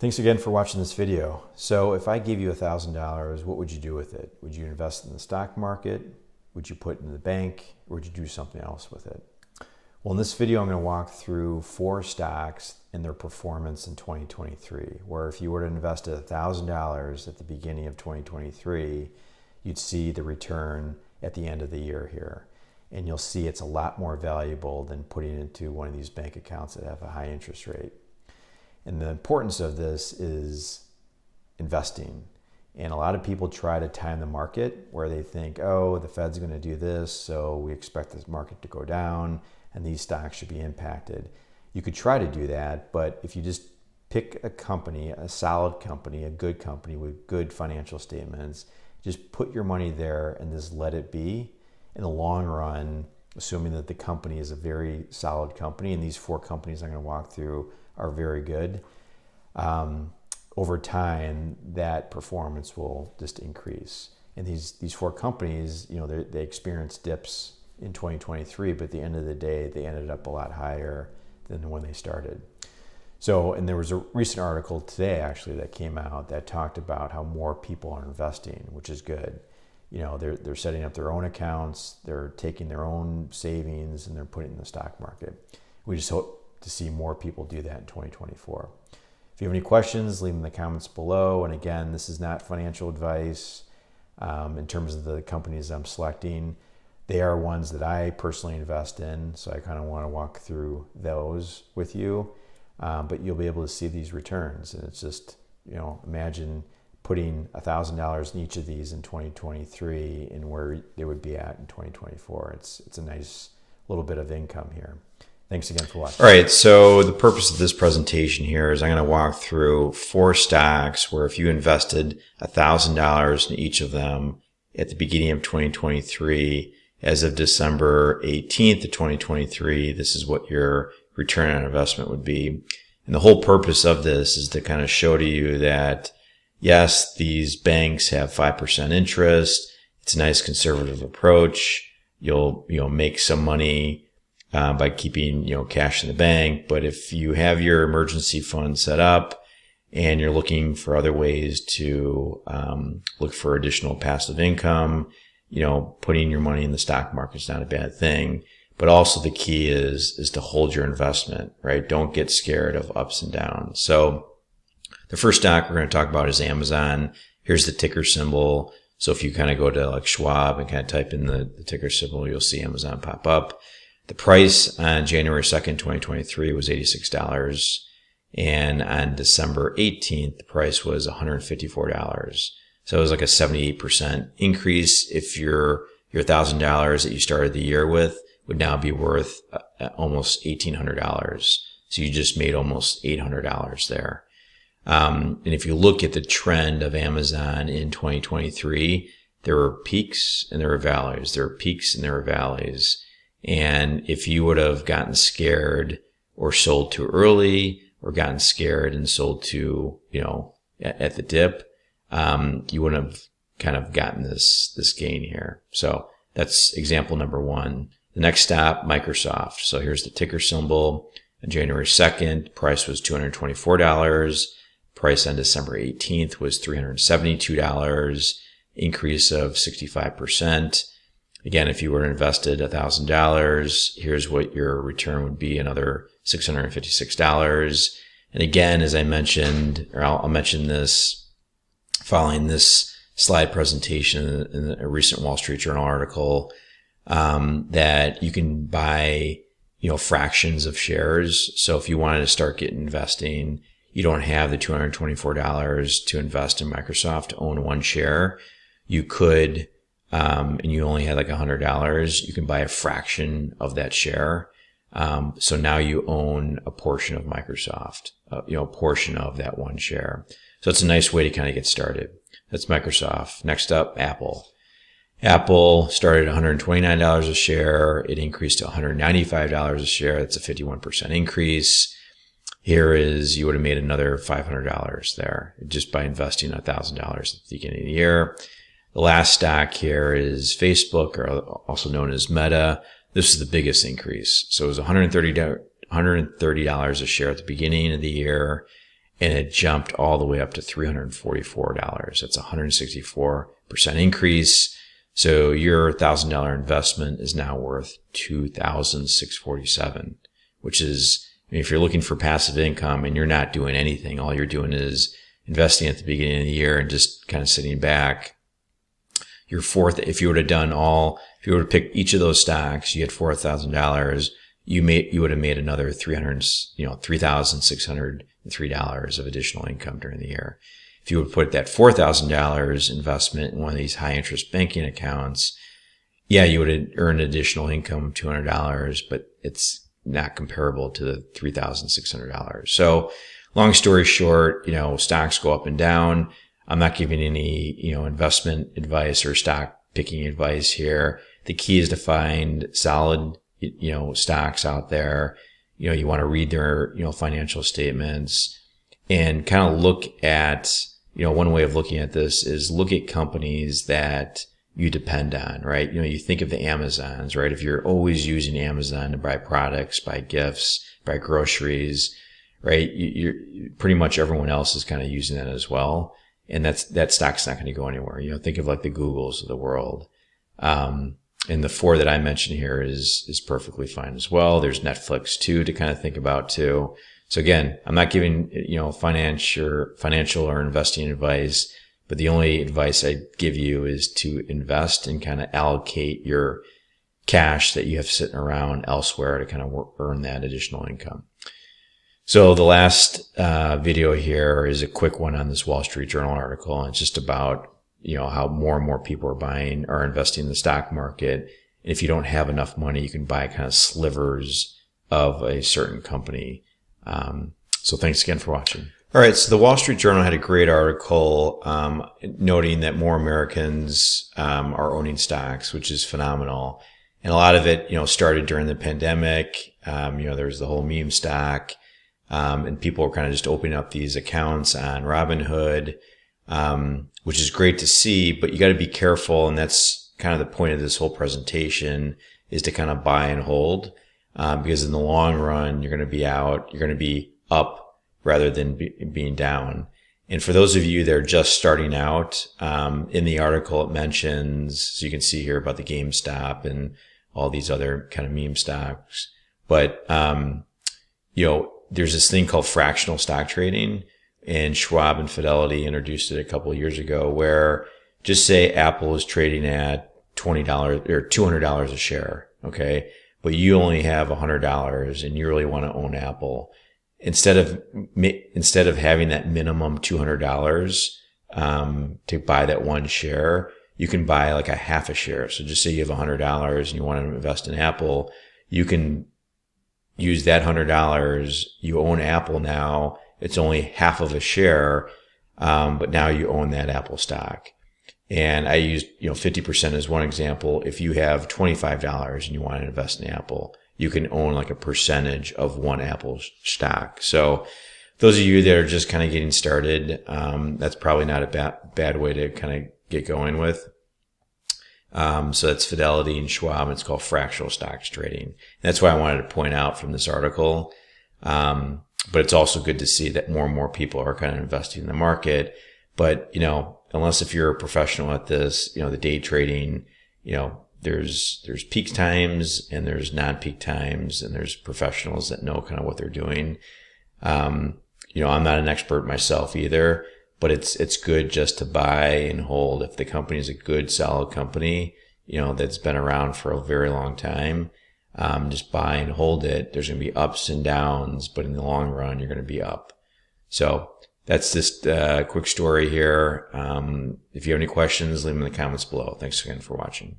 Thanks again for watching this video. So if I gave you $1,000, what would you do with it? Would you invest in the stock market? Would you put it in the bank? Or would you do something else with it? Well, in this video, I'm going to walk through 4 stocks and their performance in 2023, where if you were to invest $1,000 at the beginning of 2023, you'd see the return at the end of the year here. And you'll see it's a lot more valuable than putting it into one of these bank accounts that have a high interest rate. And the importance of this is investing. And a lot of people try to time the market where they think, oh, the Fed's going to do this, so we expect this market to go down and these stocks should be impacted. You could try to do that, but if you just pick a company, a solid company, a good company with good financial statements, just put your money there and just let it be. In the long run, assuming that the company is a very solid company, and these 4 companies I'm going to walk through are very good, over time that performance will just increase. And these 4 companies, they experienced dips in 2023, but at the end of the day, they ended up a lot higher than when they started. So, and there was a recent article today actually that came out that talked about how more people are investing, which is good. They're setting up their own accounts, they're taking their own savings, and they're putting it in the stock market. We just hope to see more people do that in 2024. If you have any questions, leave them in the comments below. And again, this is not financial advice in terms of the companies I'm selecting. They are ones that I personally invest in, so I kind of want to walk through those with you. But you'll be able to see these returns. And it's just, imagine putting $1,000 in each of these in 2023 and where they would be at in 2024. It's a nice little bit of income here. Thanks again for watching. All right, so the purpose of this presentation here is I'm going to walk through 4 stocks where if you invested $1,000 in each of them at the beginning of 2023, as of December 18th of 2023, this is what your return on investment would be. And the whole purpose of this is to kind of show to you that, yes, these banks have 5% interest. It's a nice conservative approach. You'll make some money by keeping cash in the bank. But if you have your emergency fund set up and you're looking for other ways to look for additional passive income, putting your money in the stock market is not a bad thing. But also the key is to hold your investment, right? Don't get scared of ups and downs. So the first stock we're going to talk about is Amazon. Here's the ticker symbol. So if you kind of go to like Schwab and kind of type in the ticker symbol, you'll see Amazon pop up. The price on January 2nd, 2023 was $86. And on December 18th, the price was $154. So it was like a 78% increase. If your $1,000 that you started the year with would now be worth almost $1,800. So you just made almost $800 there. And if you look at the trend of Amazon in 2023, there were peaks and there were valleys. There were peaks and there were valleys. And if you would have gotten scared or sold too early or gotten scared and sold too, at the dip, you wouldn't have kind of gotten this gain here. So that's example number 1. The next stop, Microsoft. So here's the ticker symbol. On January 2nd, price was $224. Price on December 18th was $372, increase of 65%. Again, if you were invested $1,000, here's what your return would be, another $656. And again, as I mentioned, or I'll mention this following this slide presentation in a recent Wall Street Journal article, that you can buy, fractions of shares. So if you wanted to start getting investing, you don't have the $224 to invest in Microsoft to own 1 share. You could, and you only had like $100, you can buy a fraction of that share. So now you own a portion of Microsoft, a portion of that 1 share. So it's a nice way to kind of get started. That's Microsoft. Next up, Apple. Apple started at $129 a share. It increased to $195 a share. That's a 51% increase. Here is, you would have made another $500 there just by investing $1,000 at the beginning of the year. The last stock here is Facebook, or also known as Meta. This is the biggest increase. So it was $130 a share at the beginning of the year. and it jumped all the way up to $344. That's a 164% increase. So your $1,000 investment is now worth $2,647, which is, I mean, if you're looking for passive income and you're not doing anything, all you're doing is investing at the beginning of the year and just kind of sitting back. If you would have picked each of those stocks, you had $4,000, you would have made another $3,603 of additional income during the year. If you would put that $4,000 investment in one of these high interest banking accounts, yeah, you would have earned additional income, $200, but it's not comparable to the $3,600. So long story short, stocks go up and down. I'm not giving any, investment advice or stock picking advice here. The key is to find solid, stocks out there. You want to read their, financial statements and kind of look at, one way of looking at this is look at companies that you depend on, right? You think of the Amazons, right? If you're always using Amazon to buy products, buy gifts, buy groceries, right? You're pretty much everyone else is kind of using that as well. And that stock's not going to go anywhere. Think of like the Googles of the world. And the four that I mentioned here is perfectly fine as well. There's Netflix too, to kind of think about too. So again, I'm not giving, financial or investing advice, but the only advice I give you is to invest and kind of allocate your cash that you have sitting around elsewhere to kind of earn that additional income. So the last video here is a quick one on this Wall Street Journal article. And it's just about, how more and more people are investing in the stock market. And if you don't have enough money, you can buy kind of slivers of a certain company. So thanks again for watching. All right. So the Wall Street Journal had a great article, noting that more Americans, are owning stocks, which is phenomenal. And a lot of it, started during the pandemic. There was the whole meme stock. And people were kind of just opening up these accounts on Robinhood, which is great to see, but you got to be careful. And that's kind of the point of this whole presentation, is to kind of buy and hold, because in the long run, you're going to be up rather than being down. And for those of you that are just starting out, in the article, it mentions, so you can see here about the GameStop and all these other kind of meme stocks. But, there's this thing called fractional stock trading, and Schwab and Fidelity introduced it a couple of years ago, where just say Apple is trading at $20 or $200 a share. Okay. But you only have $100 and you really want to own Apple. Instead of having that minimum $200, to buy that one share, you can buy like a half a share. So just say you have $100 and you want to invest in Apple, you can use that $100. You own Apple now. It's only half of a share, but now you own that Apple stock. And I used, 50% as one example. If you have $25 and you want to invest in Apple, you can own like a percentage of one Apple stock. So those of you that are just kind of getting started, that's probably not a bad way to kind of get going with. So that's Fidelity and Schwab. It's called fractional stocks trading. And that's why I wanted to point out from this article. But it's also good to see that more and more people are kind of investing in the market. But, unless if you're a professional at this, the day trading, there's peak times and there's non-peak times, and there's professionals that know kind of what they're doing. I'm not an expert myself either, but it's good just to buy and hold. If the company is a good, solid company, that's been around for a very long time, just buy and hold it. There's going to be ups and downs, but in the long run, you're going to be up. So that's just a quick story here. If you have any questions, leave them in the comments below. Thanks again for watching.